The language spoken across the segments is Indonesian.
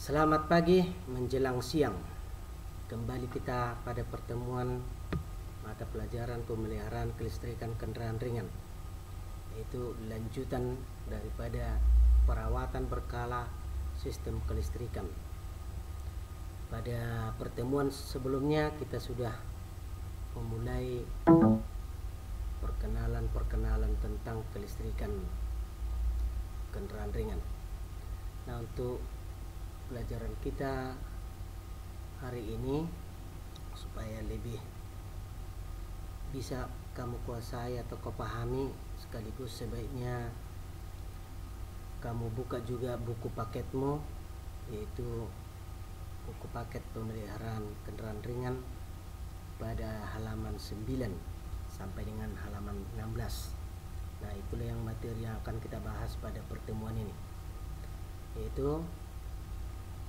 Selamat pagi menjelang siang. Kembali kita pada pertemuan mata pelajaran pemeliharaan kelistrikan kendaraan ringan, yaitu lanjutan daripada perawatan berkala sistem kelistrikan. Pada pertemuan sebelumnya kita sudah memulai perkenalan tentang kelistrikan kendaraan ringan. Nah, untuk pelajaran kita hari ini, supaya lebih bisa kamu kuasai atau kau pahami, sekaligus sebaiknya kamu buka juga buku paketmu, yaitu buku paket pemeliharaan kendaraan ringan pada halaman 9 sampai dengan halaman 16. Nah, itulah yang materi yang akan kita bahas pada pertemuan ini, yaitu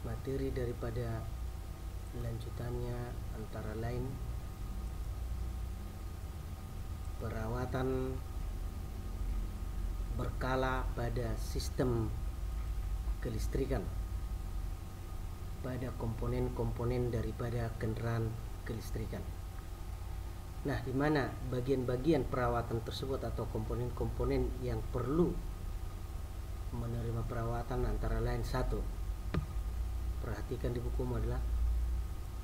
materi daripada lanjutannya antara lain perawatan berkala pada sistem kelistrikan pada komponen-komponen daripada kendaraan kelistrikan. Nah, di mana bagian-bagian perawatan tersebut atau komponen-komponen yang perlu menerima perawatan antara lain: satu, perhatikan di bukumu adalah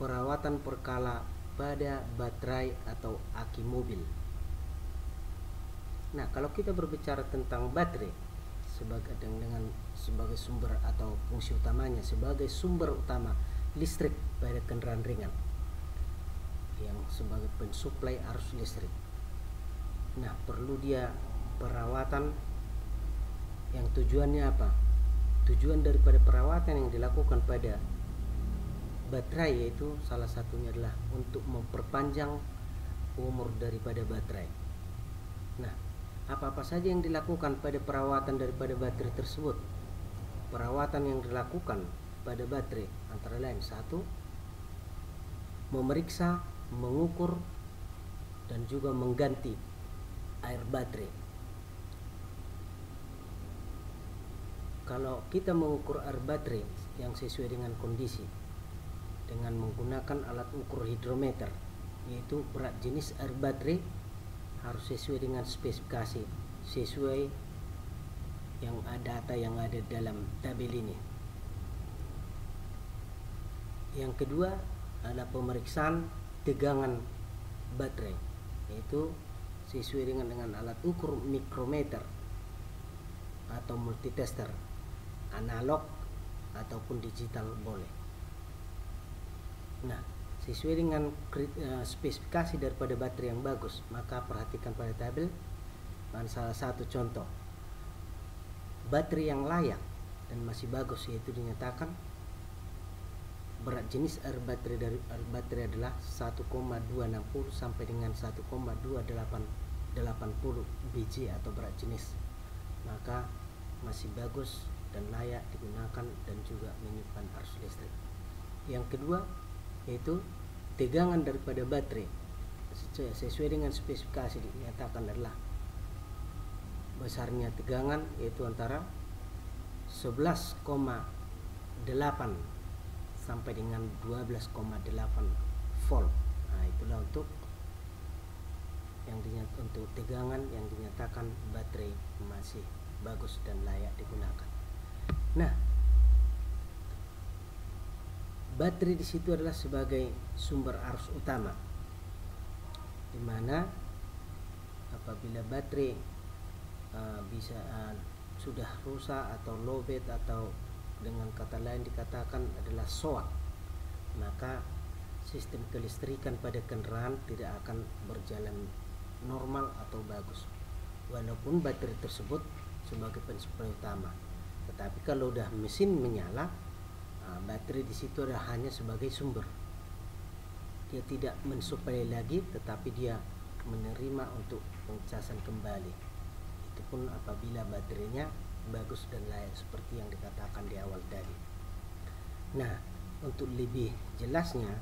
perawatan berkala pada baterai atau aki mobil. Nah, kalau kita berbicara tentang baterai sebagai sumber atau fungsi utamanya sebagai sumber utama listrik pada kendaraan ringan yang sebagai pensuplai arus listrik. Nah, perlu dia perawatan yang tujuannya apa? Tujuan daripada perawatan yang dilakukan pada baterai yaitu salah satunya adalah untuk memperpanjang umur daripada baterai. Nah, apa-apa saja yang dilakukan pada perawatan daripada baterai tersebut? Perawatan yang dilakukan pada baterai antara lain: satu, memeriksa, mengukur, dan juga mengganti air baterai. Kalau kita mengukur air baterai yang sesuai dengan kondisi dengan menggunakan alat ukur hidrometer, yaitu berat jenis air baterai harus sesuai dengan spesifikasi, sesuai yang data yang ada dalam tabel ini. Yang kedua adalah pemeriksaan tegangan baterai, yaitu sesuai dengan alat ukur mikrometer atau multitester, analog ataupun digital boleh. Nah, sesuai dengan spesifikasi daripada baterai yang bagus, maka perhatikan pada tabel. Salah satu contoh baterai yang layak dan masih bagus, yaitu dinyatakan berat jenis air baterai adalah 1,260 sampai dengan 1,2880 biji atau berat jenis, maka masih bagus dan layak digunakan dan juga menyimpan arus listrik. Yang kedua yaitu tegangan daripada baterai sesuai dengan spesifikasi dinyatakan adalah besarnya tegangan yaitu antara 11,8 sampai dengan 12,8 volt. Nah, itulah untuk tegangan yang dinyatakan baterai masih bagus dan layak digunakan. Nah, baterai di situ adalah sebagai sumber arus utama, di mana apabila baterai sudah rusak atau lowbat atau dengan kata lain dikatakan adalah soak, maka sistem kelistrikan pada kendaraan tidak akan berjalan normal atau bagus, walaupun baterai tersebut sebagai pensuplai utama. Tetapi kalau udah mesin menyala, baterai di situ adalah hanya sebagai sumber. Dia tidak mensuplai lagi, tetapi dia menerima untuk pengecasan kembali. Itu pun apabila baterainya bagus dan layak seperti yang dikatakan di awal tadi. Nah, untuk lebih jelasnya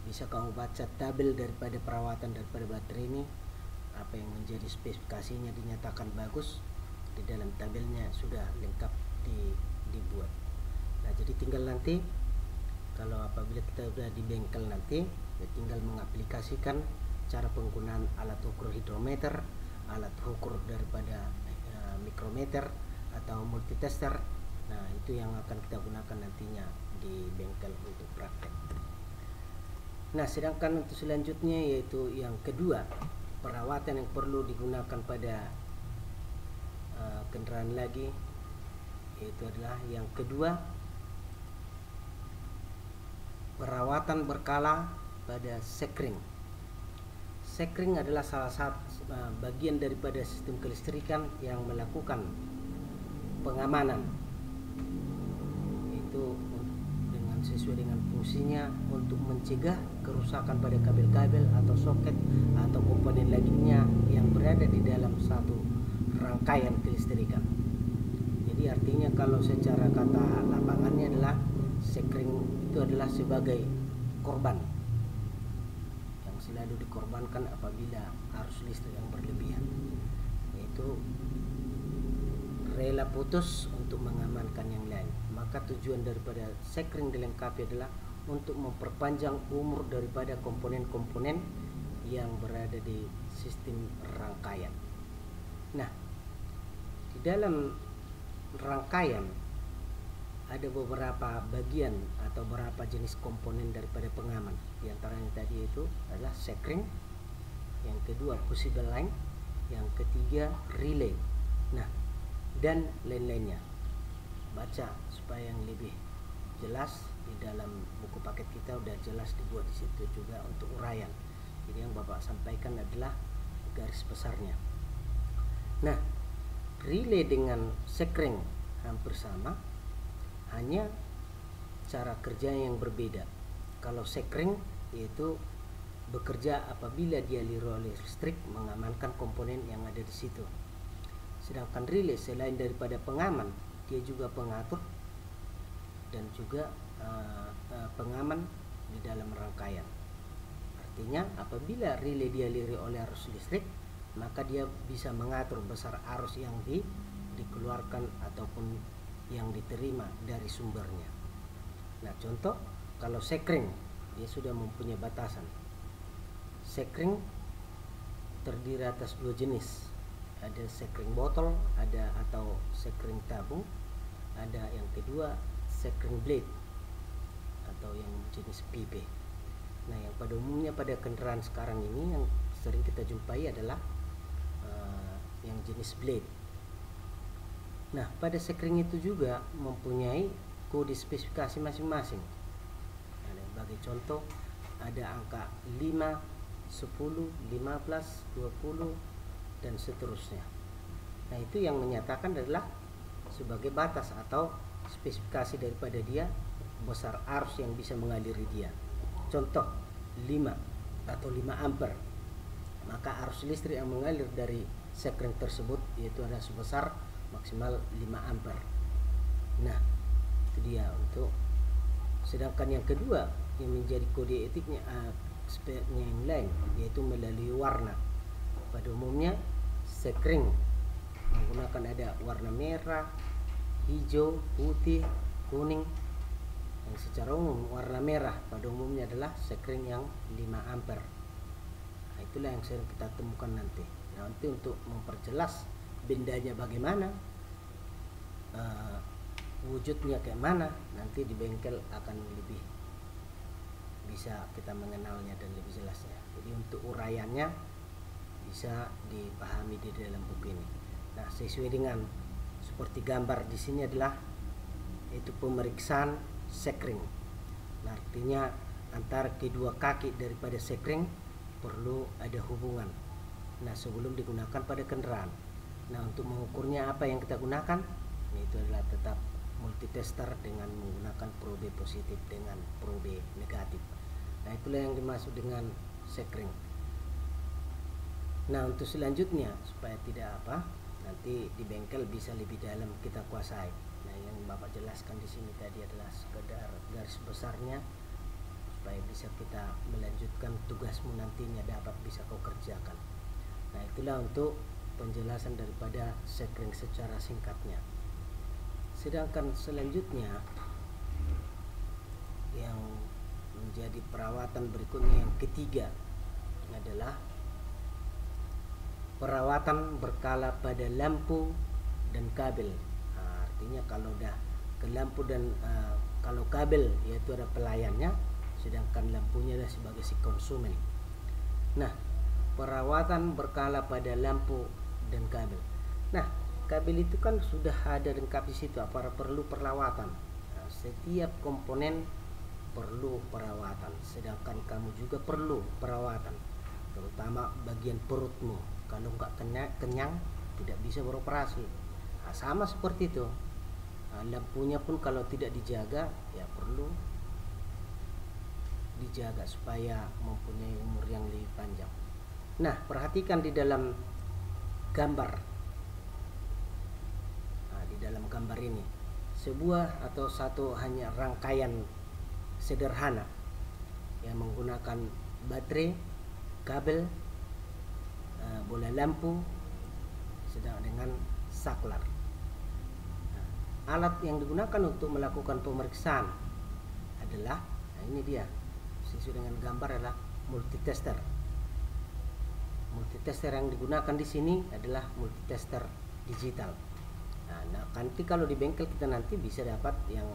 bisa kamu baca tabel daripada perawatan daripada baterai ini, apa yang menjadi spesifikasinya dinyatakan bagus. Di dalam tabelnya sudah lengkap dibuat. Nah, jadi tinggal nanti kalau apabila kita sudah di bengkel nanti, ya tinggal mengaplikasikan cara penggunaan alat ukur hidrometer, alat ukur daripada mikrometer atau multitester. Nah, itu yang akan kita gunakan nantinya di bengkel untuk praktek. Nah, sedangkan untuk selanjutnya yaitu yang kedua, perawatan yang perlu digunakan pada kendaraan lagi, yaitu adalah yang kedua, perawatan berkala pada sekring. Sekring adalah salah satu bagian daripada sistem kelistrikan yang melakukan pengamanan, itu dengan sesuai dengan fungsinya untuk mencegah kerusakan pada kabel-kabel atau soket atau komponen lainnya yang berada di dalam satu rangkaian kelistrikan. Jadi artinya kalau secara kata lapangannya adalah sekring itu adalah sebagai korban yang selalu dikorbankan apabila arus listrik yang berlebihan, yaitu rela putus untuk mengamankan yang lain. Maka tujuan daripada sekring dilengkapi adalah untuk memperpanjang umur daripada komponen-komponen yang berada di sistem rangkaian. Nah, di dalam rangkaian ada beberapa bagian atau beberapa jenis komponen daripada pengaman. Di antaranya tadi itu adalah sekring, yang kedua fusible line, yang ketiga relay. Nah, dan lain-lainnya. Baca supaya yang lebih jelas, di dalam buku paket kita udah jelas dibuat di situ juga untuk uraian. Jadi yang Bapak sampaikan adalah garis besarnya. Nah, relay dengan sekring hampir sama, hanya cara kerja yang berbeda. Kalau sekring yaitu bekerja apabila dialiri oleh listrik mengamankan komponen yang ada di situ. Sedangkan relay selain daripada pengaman, dia juga pengatur dan juga pengaman di dalam rangkaian. Artinya apabila relay dialiri oleh arus listrik, maka dia bisa mengatur besar arus yang dikeluarkan ataupun yang diterima dari sumbernya. Nah, contoh kalau sekring dia sudah mempunyai batasan. Sekring terdiri atas dua jenis. Ada sekring botol, ada atau sekring tabung, ada yang kedua sekring blade atau yang jenis PP. Nah, yang pada umumnya pada kendaraan sekarang ini yang sering kita jumpai adalah yang jenis blade. Nah, pada sekring itu juga mempunyai kode spesifikasi masing-masing. Nah, sebagai contoh ada angka 5, 10, 15, 20 dan seterusnya. Nah, itu yang menyatakan adalah sebagai batas atau spesifikasi daripada dia besar arus yang bisa mengaliri dia. Contoh 5 atau 5 ampere. Maka arus listrik yang mengalir dari sekring tersebut yaitu adalah sebesar maksimal 5 ampere. Nah, itu dia untuk. Sedangkan yang kedua yang menjadi kode etiknya speknya yang lain, yaitu melalui warna. Pada umumnya sekring menggunakan ada warna merah, hijau, putih, kuning. Yang secara umum warna merah pada umumnya adalah sekring yang 5 ampere. Nah, itulah yang sering kita temukan nanti. Nah, nanti untuk memperjelas bendanya bagaimana, wujudnya kayak mana, nanti di bengkel akan lebih bisa kita mengenalnya dan lebih jelasnya. Jadi untuk uraiannya bisa dipahami di dalam buku ini. Nah, sesuai dengan seperti gambar di sini adalah itu pemeriksaan sekring. Nah, artinya antara kedua kaki daripada sekring perlu ada hubungan. Nah, sebelum digunakan pada kendaraan. Nah, untuk mengukurnya apa yang kita gunakan? Nah, itu adalah tetap multitester dengan menggunakan probe positif dengan probe negatif. Nah, itulah yang dimaksud dengan sekring. Nah, untuk selanjutnya supaya tidak nanti di bengkel bisa lebih dalam kita kuasai. Nah, yang Bapak jelaskan di sini tadi adalah sekedar garis besarnya supaya bisa kita melanjutkan tugasmu nantinya dapat bisa kau kerjakan. Nah, itulah untuk penjelasan daripada sekring secara singkatnya. Sedangkan selanjutnya yang menjadi perawatan berikutnya yang ketiga adalah perawatan berkala pada lampu dan kabel. Artinya kalau udah ke lampu dan kalau kabel yaitu ada pelayannya, sedangkan lampunya adalah sebagai si konsumen. Nah, perawatan berkala pada lampu dan kabel. Nah, kabel itu kan sudah ada lengkap di situ, apa perlu perawatan. Nah, setiap komponen perlu perawatan, sedangkan kamu juga perlu perawatan, terutama bagian perutmu. Kalau nggak kenyang tidak bisa beroperasi. Nah, sama seperti itu. Nah, lampunya pun kalau tidak dijaga ya perlu dijaga supaya mempunyai umur yang lebih panjang. Nah, perhatikan di dalam gambar. Nah, di dalam gambar ini sebuah atau satu hanya rangkaian sederhana yang menggunakan baterai, kabel, bola lampu, sedang dengan saklar. Nah, alat yang digunakan untuk melakukan pemeriksaan adalah, nah ini dia sesuai dengan gambar, adalah multitester. Multitester yang digunakan di sini adalah multitester digital. Nah, nanti kalau di bengkel kita nanti bisa dapat yang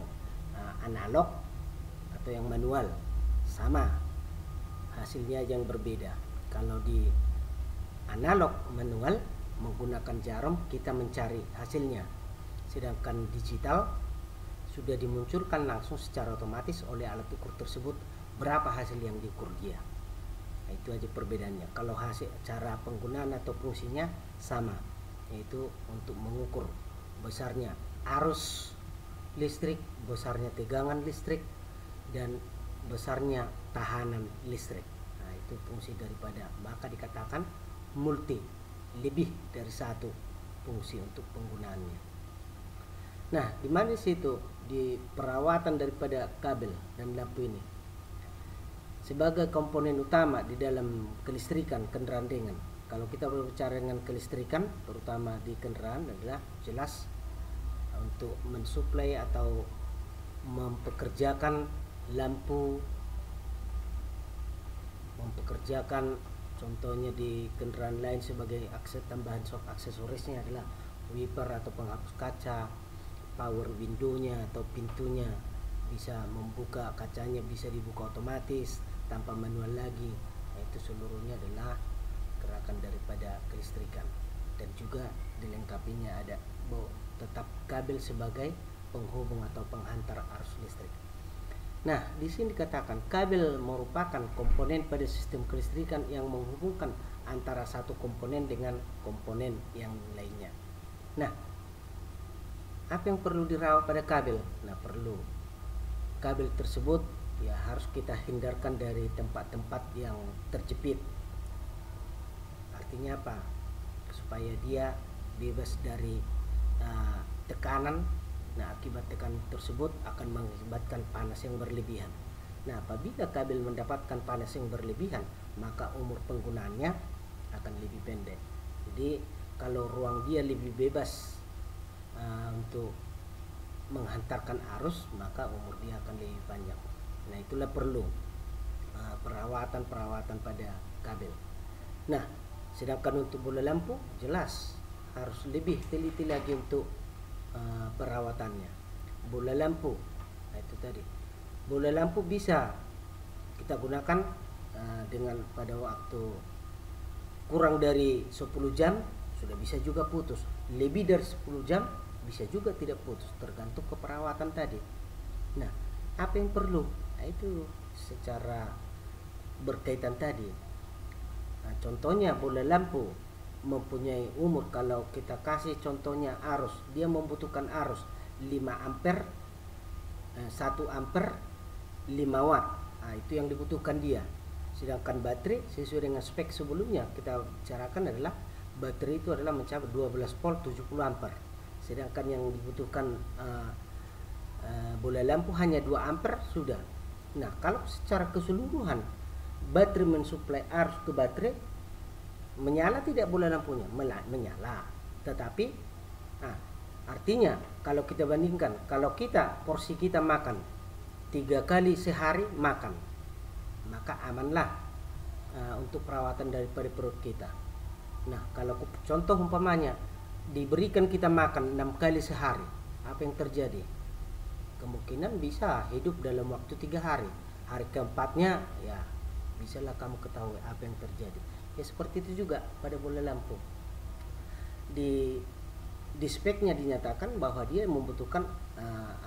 analog atau yang manual, sama hasilnya yang berbeda. Kalau di analog manual menggunakan jarum kita mencari hasilnya, sedangkan digital sudah dimunculkan langsung secara otomatis oleh alat ukur tersebut berapa hasil yang diukur dia. Nah, itu aja perbedaannya. Kalau hasil cara penggunaan atau fungsinya sama, yaitu untuk mengukur besarnya arus listrik, besarnya tegangan listrik, dan besarnya tahanan listrik. Nah, itu fungsi daripada, maka dikatakan multi, lebih dari satu fungsi untuk penggunaannya. Nah, di mana situ di perawatan daripada kabel dan lampu ini sebagai komponen utama di dalam kelistrikan kendaraan ringan. Kalau kita berbicara dengan kelistrikan, terutama di kendaraan, adalah jelas untuk mensuplai atau mempekerjakan lampu, mempekerjakan contohnya di kendaraan lain sebagai tambahan aksesorisnya adalah wiper atau penghapus kaca, power windownya atau pintunya bisa membuka, kacanya bisa dibuka otomatis tanpa manual lagi. Nah, itu seluruhnya adalah gerakan daripada kelistrikan, dan juga dilengkapinya ada tetap kabel sebagai penghubung atau penghantar arus listrik. Nah, di sini dikatakan kabel merupakan komponen pada sistem kelistrikan yang menghubungkan antara satu komponen dengan komponen yang lainnya. Nah, apa yang perlu dirawat pada kabel? Nah, perlu kabel tersebut ya harus kita hindarkan dari tempat-tempat yang terjepit. Artinya apa? Supaya dia bebas dari tekanan. Nah, akibat tekanan tersebut akan mengakibatkan panas yang berlebihan. Nah, apabila kabel mendapatkan panas yang berlebihan, maka umur penggunaannya akan lebih pendek. Jadi kalau ruang dia lebih bebas untuk menghantarkan arus, maka umur dia akan lebih panjang. Nah, itulah perlu perawatan pada kabel. Nah, sedangkan untuk bola lampu jelas harus lebih teliti lagi untuk perawatannya. Bola lampu, nah itu tadi, bola lampu bisa kita gunakan dengan pada waktu kurang dari 10 jam sudah bisa juga putus. Lebih dari 10 jam bisa juga tidak putus, tergantung keperawatan tadi. Nah, apa yang perlu? Nah, itu secara berkaitan tadi. Nah, contohnya bola lampu mempunyai umur, kalau kita kasih contohnya arus, dia membutuhkan arus 5 ampere, 1 ampere 5 watt. Nah, itu yang dibutuhkan dia. Sedangkan baterai sesuai dengan spek sebelumnya kita bicarakan adalah baterai itu adalah mencapai 12 volt 70 ampere. Sedangkan yang dibutuhkan bola lampu hanya 2 ampere sudah. Nah, kalau secara keseluruhan baterai mensuplai arus ke baterai, menyala tidak bola lampunya? Menyala. Tetapi artinya kalau kita bandingkan, kalau kita porsi kita makan 3 kali sehari makan, maka amanlah untuk perawatan daripada perut kita. Nah, kalau contoh umpamanya diberikan kita makan 6 kali sehari, apa yang terjadi? Kemungkinan bisa hidup dalam waktu 3 hari. Hari keempatnya ya bisalah kamu ketahui apa yang terjadi. Ya seperti itu juga pada bola lampu. Di speknya dinyatakan bahwa dia membutuhkan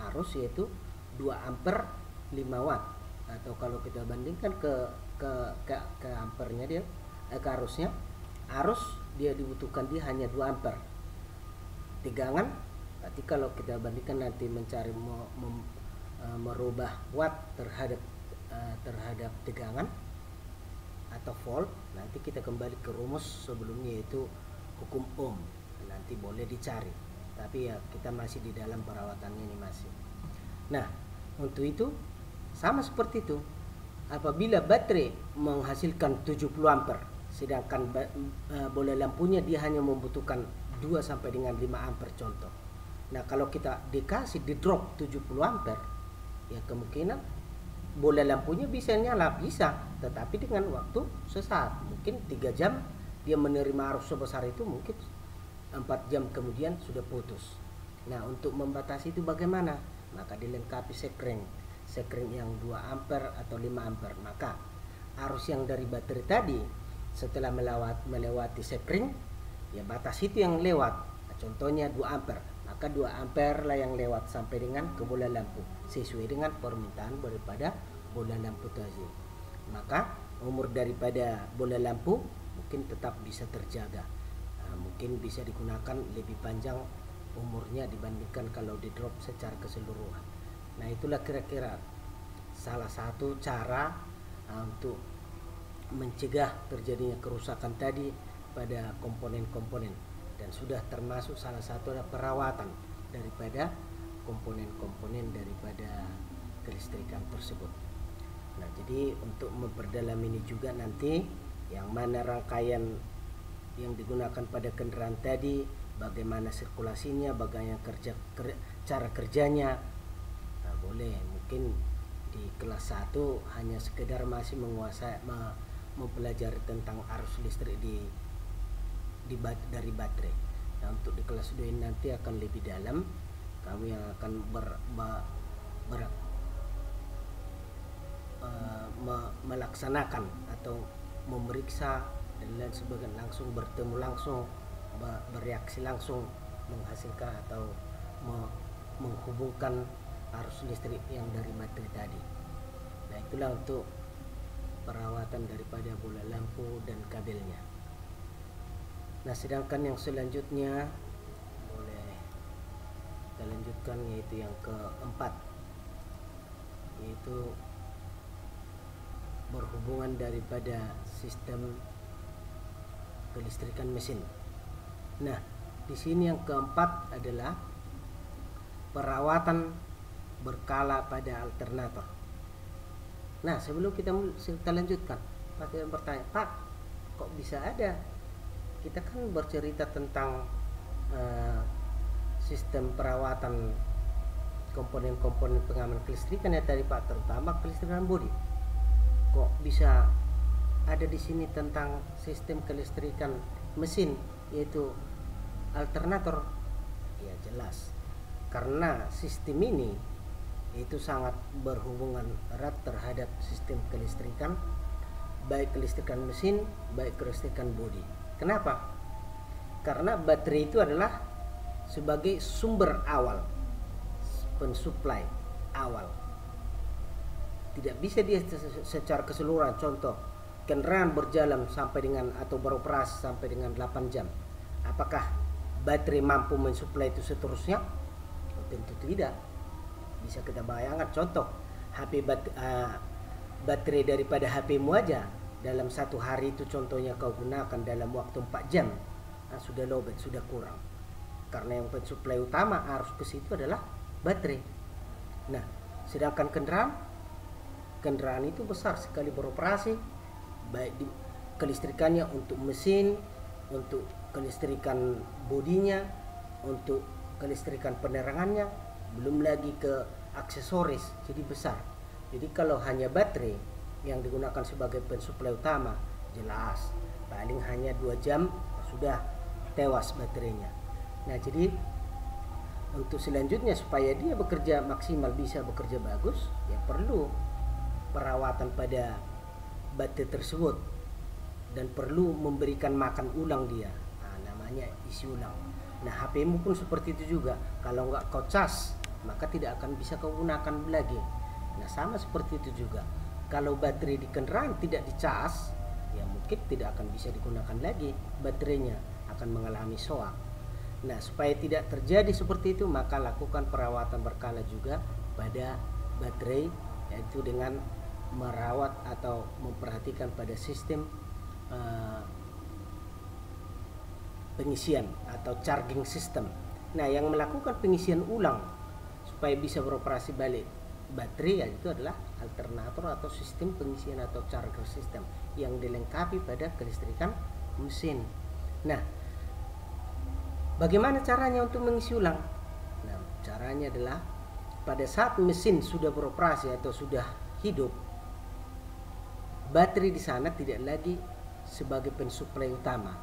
arus yaitu 2 ampere 5 watt, atau kalau kita bandingkan ke ampernya dia ke arusnya, arus dia dibutuhkan dia hanya 2 ampere. Tegangan berarti kalau kita bandingkan nanti mencari merubah watt terhadap tegangan atau volt, nanti kita kembali ke rumus sebelumnya yaitu hukum Ohm. Nanti boleh dicari, tapi ya kita masih di dalam perawatannya ini masih. Nah, untuk itu sama seperti itu. Apabila baterai menghasilkan 70 ampere, sedangkan bola lampunya dia hanya membutuhkan 2 sampai dengan 5 ampere contoh. Nah, kalau kita dikasih di drop 70 ampere, ya kemungkinan bola lampunya bisa nyala, bisa, tetapi dengan waktu sesaat. Mungkin 3 jam dia menerima arus sebesar itu, mungkin 4 jam kemudian sudah putus. Nah, untuk membatasi itu bagaimana? Maka dilengkapi sekring yang 2 ampere atau 5 ampere. Maka arus yang dari baterai tadi setelah melewati sekring, ya batas itu yang lewat. Nah, contohnya 2 ampere, maka 2 ampere lah yang lewat sampai dengan ke bola lampu sesuai dengan permintaan daripada bola lampu tadi. Maka umur daripada bola lampu mungkin tetap bisa terjaga. Mungkin bisa digunakan lebih panjang umurnya dibandingkan kalau di drop secara keseluruhan. Nah, itulah kira-kira salah satu cara untuk mencegah terjadinya kerusakan tadi pada komponen-komponen, dan sudah termasuk salah satu adalah perawatan daripada komponen-komponen daripada kelistrikan tersebut. Nah, jadi untuk memperdalam ini juga nanti yang mana rangkaian yang digunakan pada kendaraan tadi, bagaimana sirkulasinya, bagaimana cara kerjanya. Nah, boleh mungkin di kelas 1 hanya sekedar masih menguasai mempelajari tentang arus listrik dari baterai. Nah, untuk di kelas 2 ini nanti akan lebih dalam, kami yang akan melaksanakan atau memeriksa dan lain sebagainya, langsung bertemu langsung, bereaksi langsung, menghasilkan atau menghubungkan arus listrik yang dari baterai tadi. Nah, itulah untuk perawatan daripada bola lampu dan kabelnya. Nah, sedangkan yang selanjutnya boleh kita lanjutkan, yaitu yang keempat, yaitu berhubungan daripada sistem kelistrikan mesin. Nah, di sini yang keempat adalah perawatan berkala pada alternator. Nah, sebelum kita lanjutkan, pasti bertanya, Pak, kok bisa ada? Kita kan bercerita tentang sistem perawatan komponen-komponen pengaman kelistrikan ya tadi Pak, terutama kelistrikan bodi. Kok bisa ada di sini tentang sistem kelistrikan mesin yaitu alternator? Ya jelas, karena sistem ini itu sangat berhubungan erat terhadap sistem kelistrikan, baik kelistrikan mesin, baik kelistrikan bodi. Kenapa? Karena baterai itu adalah sebagai sumber awal, pensuplai awal. Tidak bisa dia secara keseluruhan. Contoh, kendaraan berjalan sampai dengan atau beroperasi sampai dengan 8 jam. Apakah baterai mampu mensuplai itu seterusnya? Tentu tidak. Bisa kita bayangkan, contoh baterai daripada HP-mu aja dalam 1 hari itu contohnya kau gunakan dalam waktu 4 jam, sudah lowbat, sudah kurang. Karena yang pensuplai utama arus ke situ adalah baterai. Nah, sedangkan kendaraan itu besar sekali beroperasi, baik di kelistrikannya untuk mesin, untuk kelistrikan bodinya, untuk kelistrikan penerangannya, belum lagi ke aksesoris jadi besar. Jadi kalau hanya baterai yang digunakan sebagai pensuplai utama, jelas paling hanya 2 jam sudah tewas baterainya. Nah, jadi untuk selanjutnya supaya dia bekerja maksimal, bisa bekerja bagus, ya perlu perawatan pada baterai tersebut dan perlu memberikan makan ulang dia. Nah, namanya isi ulang. Nah, HP-mu pun seperti itu juga. Kalau nggak kau cas, maka tidak akan bisa kau gunakan lagi. Nah, sama seperti itu juga. Kalau baterai di kendaraan tidak dicas, ya mungkin tidak akan bisa digunakan lagi. Baterainya akan mengalami soak. Nah, supaya tidak terjadi seperti itu, maka lakukan perawatan berkala juga pada baterai, yaitu dengan merawat atau memperhatikan pada sistem pengisian atau charging system. Nah, yang melakukan pengisian ulang supaya bisa beroperasi balik baterai, itu adalah alternator atau sistem pengisian atau charger system yang dilengkapi pada kelistrikan mesin. Nah, bagaimana caranya untuk mengisi ulang? Nah, caranya adalah pada saat mesin sudah beroperasi atau sudah hidup, baterai di sana tidak lagi sebagai pensuplai utama,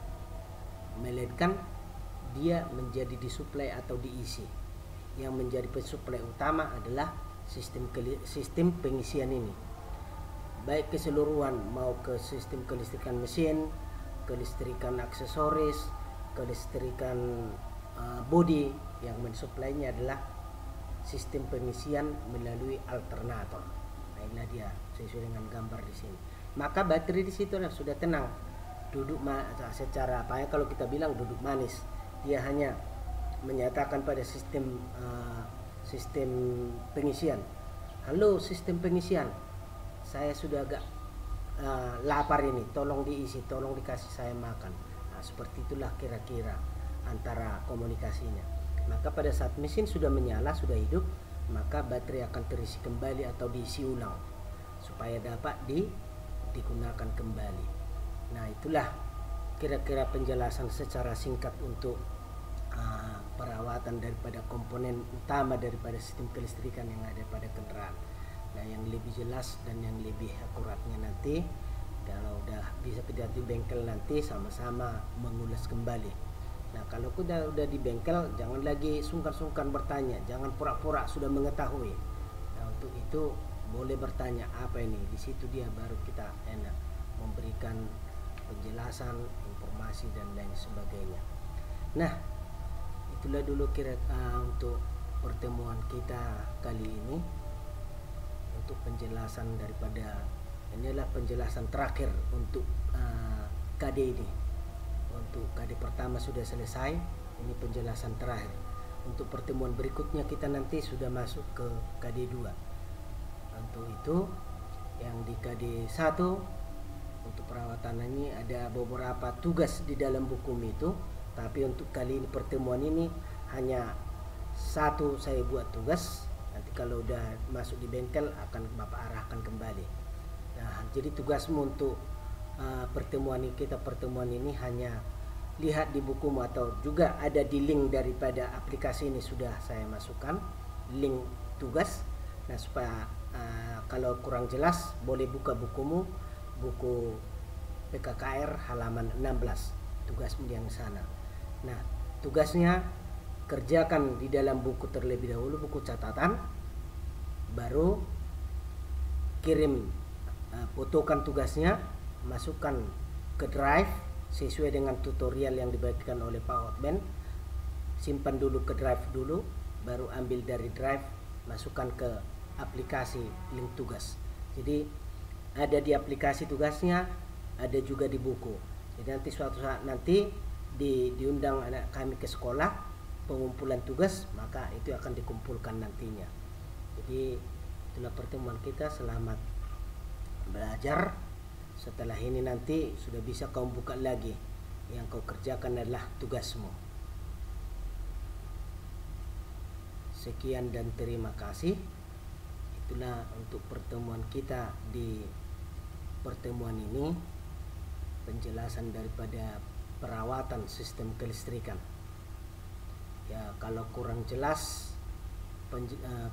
melainkan dia menjadi disuplai atau diisi. Yang menjadi pensuplai utama adalah sistem pengisian ini, baik keseluruhan, mau ke sistem kelistrikan mesin, kelistrikan aksesoris, kelistrikan bodi. Yang mensuplainya adalah sistem pengisian melalui alternator. Nah, inilah dia sesuai dengan gambar di sini. Maka baterai di situ sudah tenang, duduk secara apa ya, kalau kita bilang duduk manis. Dia hanya menyatakan pada sistem pengisian, halo sistem pengisian, saya sudah agak lapar ini, tolong diisi, tolong dikasih saya makan. Nah, seperti itulah kira-kira antara komunikasinya. Maka pada saat mesin sudah menyala, sudah hidup, maka baterai akan terisi kembali atau diisi ulang supaya dapat digunakan kembali. Nah, itulah kira-kira penjelasan secara singkat untuk perawatan daripada komponen utama daripada sistem kelistrikan yang ada pada kendaraan. Nah, yang lebih jelas dan yang lebih akuratnya nanti kalau udah bisa kita di bengkel, nanti sama-sama mengulas kembali. Nah, kalau udah di bengkel, jangan lagi sungkan-sungkan bertanya, jangan pura-pura sudah mengetahui. Nah, untuk itu boleh bertanya apa ini, di situ dia baru kita enak memberikan penjelasan, informasi dan lain sebagainya. Nah, itulah dulu untuk pertemuan kita kali ini, untuk penjelasan daripada, inilah penjelasan terakhir untuk KD ini. Untuk KD pertama sudah selesai, ini penjelasan terakhir. Untuk pertemuan berikutnya kita nanti sudah masuk ke KD 2. Untuk itu yang di KD 1 untuk perawatan ini ada beberapa tugas di dalam buku itu, tapi untuk kali ini pertemuan ini hanya satu saya buat tugas. Nanti kalau udah masuk di bengkel akan Bapak arahkan kembali. Nah, jadi tugasmu untuk pertemuan ini hanya lihat di bukumu, atau juga ada di link daripada aplikasi ini sudah saya masukkan link tugas. Nah, supaya kalau kurang jelas boleh buka bukumu, buku PKKR halaman 16, tugasmu yang sana. Nah, tugasnya kerjakan di dalam buku terlebih dahulu, buku catatan, baru kirim, fotokan tugasnya, masukkan ke drive sesuai dengan tutorial yang dibagikan oleh Pak Hotman. Simpan dulu ke drive dulu, baru ambil dari drive, masukkan ke aplikasi link tugas. Jadi ada di aplikasi tugasnya, ada juga di buku. Jadi nanti suatu saat nanti diundang anak kami ke sekolah pengumpulan tugas, maka itu akan dikumpulkan nantinya. Jadi itulah pertemuan kita. Selamat belajar. Setelah ini nanti sudah bisa kau buka lagi, yang kau kerjakan adalah tugasmu. Sekian dan terima kasih. Itulah untuk pertemuan kita di pertemuan ini, penjelasan daripada perawatan sistem kelistrikan. Ya, kalau kurang jelas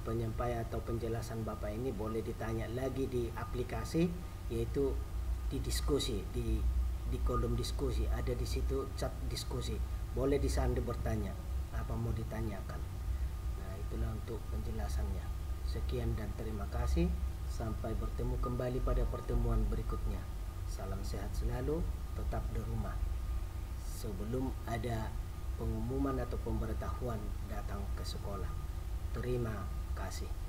penyampaian atau penjelasan Bapak ini boleh ditanya lagi di aplikasi, yaitu di diskusi, di kolom diskusi, ada di situ chat diskusi, boleh di sana bertanya apa mau ditanyakan. Nah, itulah untuk penjelasannya. Sekian dan terima kasih, sampai bertemu kembali pada pertemuan berikutnya. Salam sehat selalu, tetap di rumah. Sebelum ada pengumuman atau pemberitahuan datang ke sekolah. Terima kasih.